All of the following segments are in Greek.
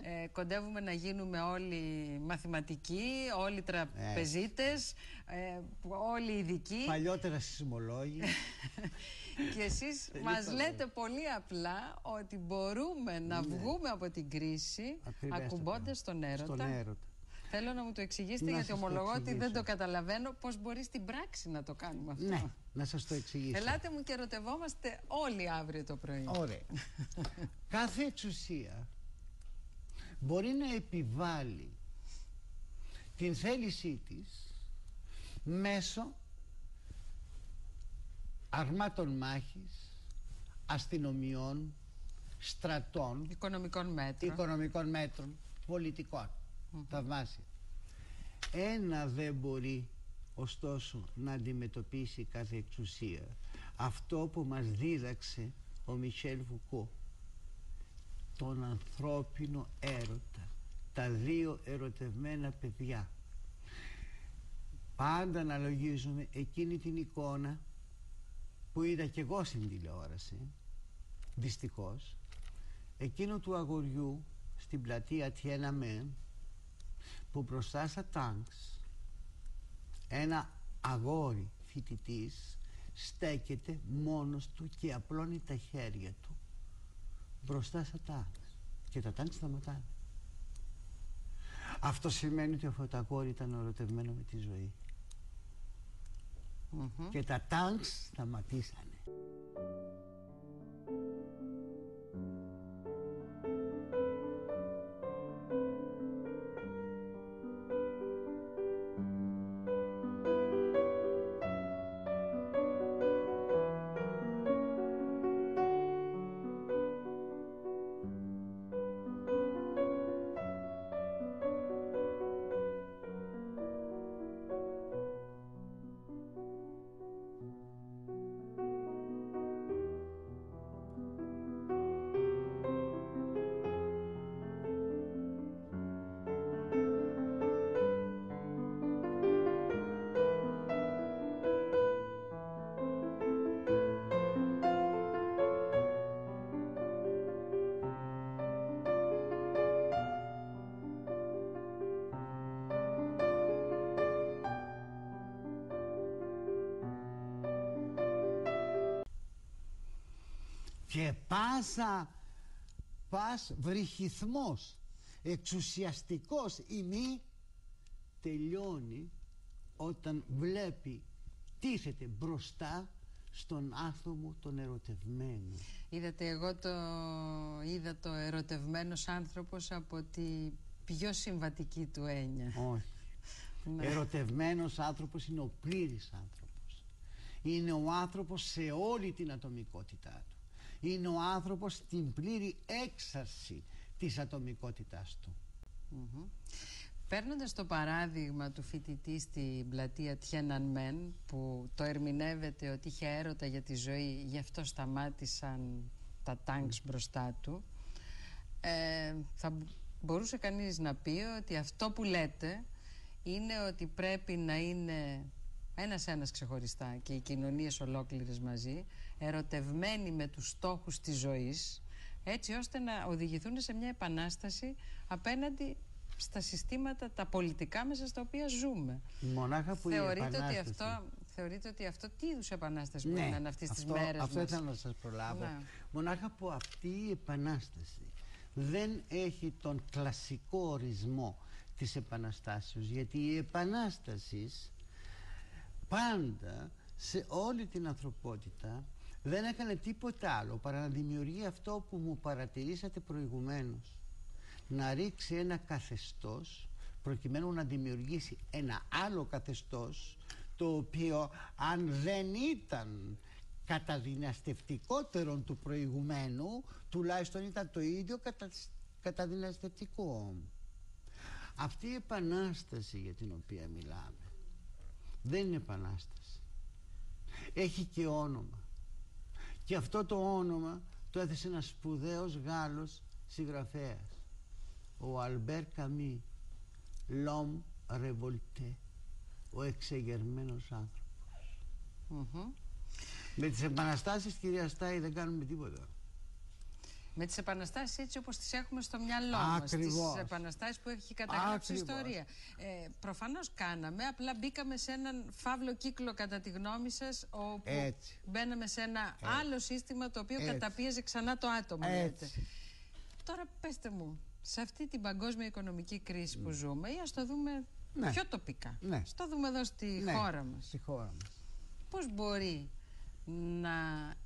Ναι. Κοντεύουμε να γίνουμε όλοι μαθηματικοί, όλοι τραπεζίτες, όλοι ειδικοί. Παλιότερα σεισμολόγοι. Και εσείς μας λέτε πολύ απλά ότι μπορούμε να βγούμε από την κρίση ακουμπώντας τον έρωτα. Θέλω να μου το εξηγήσετε, γιατί ομολογώ ότι δεν το καταλαβαίνω πώς μπορεί στην πράξη να το κάνουμε αυτό. Ναι, να σας το εξηγήσω. Ελάτε μου και ερωτευόμαστε όλοι αύριο το πρωί. Ωραία. Κάθε εξουσία μπορεί να επιβάλλει την θέλησή της μέσω αρμάτων μάχης, αστυνομιών, στρατών, οικονομικών μέτρων, πολιτικών. Θαυμάσια. Ένα δεν μπορεί ωστόσο να αντιμετωπίσει κάθε εξουσία, αυτό που μας δίδαξε ο Μισελ Φουκώ, τον ανθρώπινο έρωτα, τα δύο ερωτευμένα παιδιά. Πάντα αναλογίζουμε εκείνη την εικόνα που είδα κι εγώ στην τηλεόραση, δυστυχώς, εκείνο του αγοριού στην πλατεία Τιέναμεν, που μπροστά στα τάγκς ένα αγόρι φοιτητής στέκεται μόνος του και απλώνει τα χέρια του μπροστά στα τάγκς και τα τάγκς σταματάνε. Αυτό σημαίνει ότι αυτό το αγόρι ήταν ερωτευμένο με τη ζωή. Και τα τάγκς σταματήσανε. Και πας βρυχυθμός εξουσιαστικός ή μη τελειώνει όταν βλέπει, τίθεται μπροστά στον άνθρωπο τον ερωτευμένο. Είδατε, εγώ είδα το ερωτευμένος άνθρωπος από τη πιο συμβατική του έννοια. Όχι. Ερωτευμένος άνθρωπος είναι ο πλήρης άνθρωπος. Είναι ο άνθρωπος σε όλη την ατομικότητά του. Είναι ο άνθρωπος στην πλήρη έξαρση της ατομικότητάς του. Παίρνοντας το παράδειγμα του φοιτητή στην πλατεία Τιένανμεν, που το ερμηνεύεται ότι είχε έρωτα για τη ζωή, γι' αυτό σταμάτησαν τα τάγκς μπροστά του, θα μπορούσε κανείς να πει ότι αυτό που λέτε είναι ότι πρέπει να είναι ένας ξεχωριστά και οι κοινωνίες ολόκληρες μαζί ερωτευμένοι με τους στόχους της ζωής, έτσι ώστε να οδηγηθούν σε μια επανάσταση απέναντι στα συστήματα τα πολιτικά μέσα στα οποία ζούμε. Μονάχα που θεωρείτε ότι αυτό τι είδους επανάσταση που είναι αυτές τις μέρες αυτό μας? ήθελα να σας προλάβω. Μονάχα που αυτή η επανάσταση δεν έχει τον κλασικό ορισμό της επαναστάσεως, γιατί η επανάσταση πάντα σε όλη την ανθρωπότητα δεν έκανε τίποτα άλλο παρά να δημιουργεί αυτό που μου παρατηρήσατε προηγουμένως, να ριξει ένα καθεστώς προκειμένου να δημιουργήσει ένα άλλο καθεστώς, το οποίο αν δεν ήταν καταδυναστευτικότερον του προηγουμένου, τουλάχιστον ήταν το ίδιο καταδυναστευτικό. Αυτή η επανάσταση για την οποία μιλάμε δεν είναι επανάσταση. Έχει και όνομα. Και αυτό το όνομα το έθεσε ένας σπουδαίος Γάλλος συγγραφέας, ο Αλμπέρ Καμί, L'homme révolté, ο εξεγερμένος άνθρωπος. Με τις επαναστάσεις, κυρία Στάι, δεν κάνουμε τίποτα. Με τις επαναστάσεις έτσι όπως τις έχουμε στο μυαλό μας. Τις επαναστάσεις που έχει καταγράψει η ιστορία. Προφανώς κάναμε, απλά μπήκαμε σε έναν φαύλο κύκλο κατά τη γνώμη σας, όπου μπαίναμε σε ένα άλλο σύστημα το οποίο καταπίεζε ξανά το άτομο. Τώρα πέστε μου, σε αυτή την παγκόσμια οικονομική κρίση που ζούμε, ή ας το δούμε πιο τοπικά, ας το δούμε εδώ στη χώρα μας. Στη χώρα μας. Πώς μπορεί να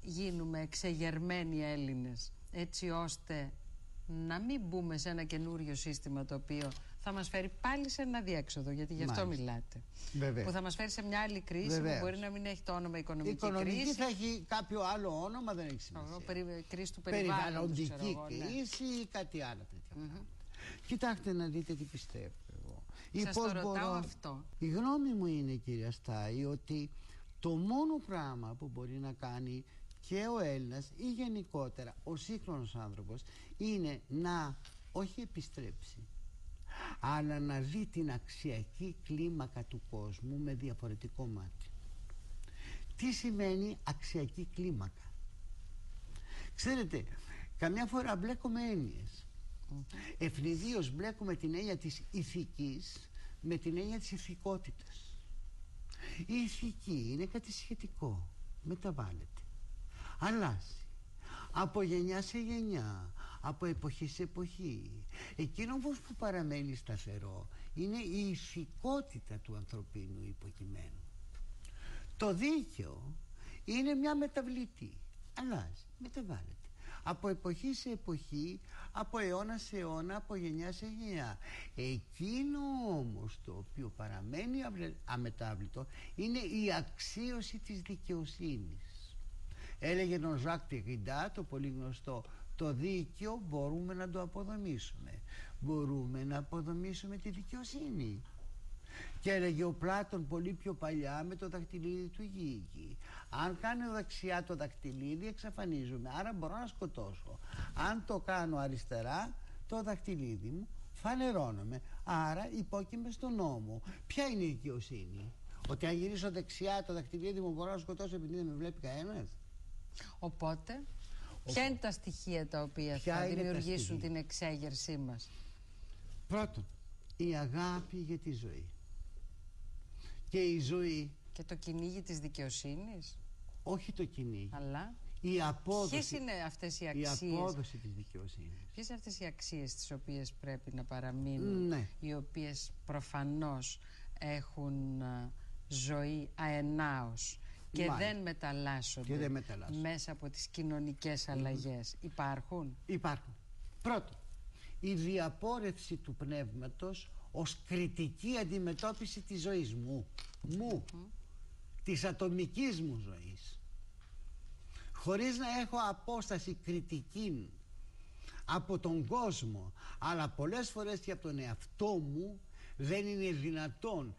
γίνουμε εξεγερμένοι Έλληνες, έτσι ώστε να μην μπούμε σε ένα καινούριο σύστημα το οποίο θα μας φέρει πάλι σε ένα διέξοδο, γιατί γι' αυτό μιλάτε. Βεβαίως. Που θα μας φέρει σε μια άλλη κρίση που μπορεί να μην έχει το όνομα οικονομική κρίση. Η οικονομική θα έχει κάποιο άλλο όνομα, δεν έχει σημασία. Κρίση του περιβάλλοντος, περιβαλλοντική κρίση ή κάτι άλλο τέτοιο. Κοιτάξτε να δείτε τι πιστεύω εγώ. Σας το ρωτάω αυτό. Η γνώμη μου είναι, κυρία Στάη, ότι το μόνο πράγμα που μπορεί να κάνει και ο Έλληνας ή γενικότερα ο σύγχρονος άνθρωπος είναι να όχι επιστρέψει, αλλά να δει την αξιακή κλίμακα του κόσμου με διαφορετικό μάτι. Τι σημαίνει αξιακή κλίμακα? Ξέρετε, καμιά φορά μπλέκουμε έννοιες. Ευνηδίως μπλέκουμε την έννοια της ηθικής με την έννοια της ηθικότητας. Η ηθική είναι κάτι σχετικό, μεταβάλλεται, αλλάζει από γενιά σε γενιά, από εποχή σε εποχή. Εκείνο όμως που παραμένει σταθερό είναι η ηθικότητα του ανθρωπίνου υποκειμένου. Το δίκαιο είναι μια μεταβλητή, αλλάζει, μεταβάλλεται από εποχή σε εποχή, από αιώνα σε αιώνα, από γενιά σε γενιά. Εκείνο όμως το οποίο παραμένει αμετάβλητο είναι η αξίωση της δικαιοσύνης. Έλεγε ο Ζακ Ντεριντά, το πολύ γνωστό, το δίκαιο μπορούμε να το αποδομήσουμε. Μπορούμε να αποδομήσουμε τη δικαιοσύνη. Και έλεγε ο Πλάτων πολύ πιο παλιά με το δαχτυλίδι του Γίγη. Αν κάνω δεξιά το δαχτυλίδι εξαφανίζομαι, άρα μπορώ να σκοτώσω. Αν το κάνω αριστερά το δαχτυλίδι μου φανερώνομαι, άρα υπόκειμαι στον νόμο. Ποια είναι η δικαιοσύνη? Ότι αν γυρίσω δεξιά το δαχτυλίδι μου μπορώ να σκοτώσω επειδή δεν με βλέπει κανένας? Οπότε ποια είναι τα στοιχεία τα οποία θα δημιουργήσουν την εξέγερσή μας? Πρώτον, η αγάπη για τη ζωή. Και η ζωή. Και το κυνήγι της δικαιοσύνης. Όχι το κυνήγι. Αλλά η απόδοση. Ποιες είναι αυτές οι αξίες? Η απόδοση της δικαιοσύνης. Ποιες είναι αυτές οι αξίες τις οποίες πρέπει να παραμείνουν, οι οποίες προφανώς έχουν ζωή αενάως και δεν μεταλλάσσονται μέσα από τις κοινωνικές αλλαγές? Υπάρχουν. Πρώτον, η διαπόρευση του πνεύματος ως κριτική αντιμετώπιση της ζωής μου, της ατομικής μου ζωής, χωρίς να έχω απόσταση κριτική από τον κόσμο, αλλά πολλές φορές και από τον εαυτό μου. Δεν είναι δυνατόν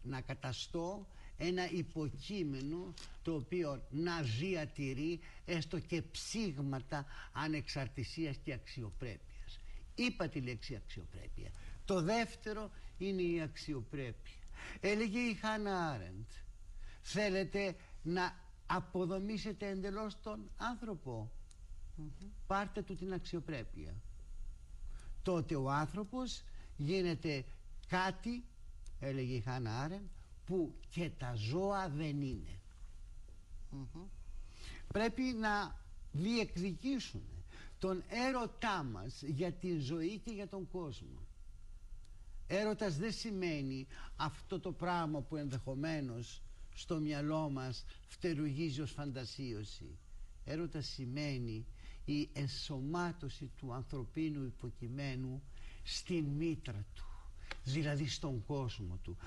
να καταστώ ένα υποκείμενο το οποίο να διατηρεί έστω και ψήγματα ανεξαρτησίας και αξιοπρέπειας. Είπα τη λέξη αξιοπρέπεια. Το δεύτερο είναι η αξιοπρέπεια. Έλεγε η Χάνα Άρεντ, θέλετε να αποδομήσετε εντελώς τον άνθρωπο, πάρτε του την αξιοπρέπεια. Τότε ο άνθρωπος γίνεται κάτι, έλεγε η Χάνα Άρεντ, που και τα ζώα δεν είναι. Πρέπει να διεκδικήσουμε τον έρωτά μας για την ζωή και για τον κόσμο. Έρωτας δεν σημαίνει αυτό το πράγμα που ενδεχομένως στο μυαλό μας φτερουγίζει ως φαντασίωση. Έρωτας σημαίνει η ενσωμάτωση του ανθρωπίνου υποκειμένου στην μήτρα του, δηλαδή στον κόσμο του.